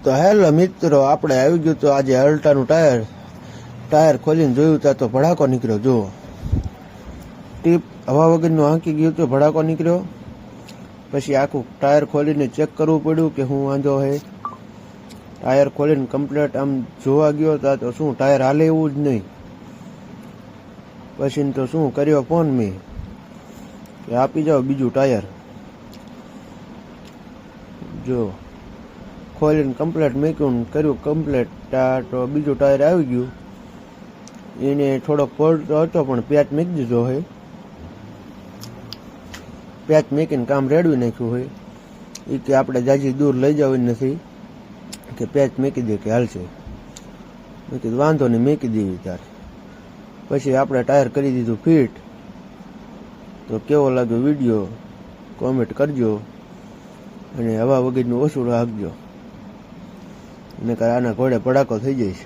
તો હેલો મિત્રો, આપણે આવી ગયું તો આજે અલ્ટાનું ટાયર ખોલીને જોયું ત્યાં તો ભડાકો નીકળ્યો. જુઓ, ટીપ હવા વગરનું હાંકી ગયું તો ભડાકો નીકળ્યો. પછી આખું ટાયર ખોલીને ચેક કરવું પડ્યું કે શું વાંધો છે. ટાયર ખોલીને કમ્પ્લેટ આમ જોવા ગયો ત્યાં તો શું ટાયર હાલે એવું જ નહીં. પછી તો શું કર્યો ફોન મેં કે આપી જાઓ બીજું ટાયર. જો ખોલીને કમ્પ્લેટ મૂક્યું કર્યું કમ્પ્લેટ તો બીજું ટાયર આવી ગયું. એને થોડોક ફોલ્ટ હતો પણ પેચ મૂકી દીધો હોય. પેચ મૂકીને કામ રેડવી નાખ્યું હોય. એ કે આપણે જાજી દૂર લઈ જવી નથી કે પેચ મૂકી દે કે હાલશે. મેં કીધું વાંધો નહીં, મૂકી દેવી ત્યારે. પછી આપણે ટાયર કરી દીધું ફિટ. તો કેવો લાગ્યો વિડીયો કોમેન્ટ કરજો અને હવા વગરનું ઓછું રાખજો, નકર આના ઘોડે ભડાકો થઈ જઈશ.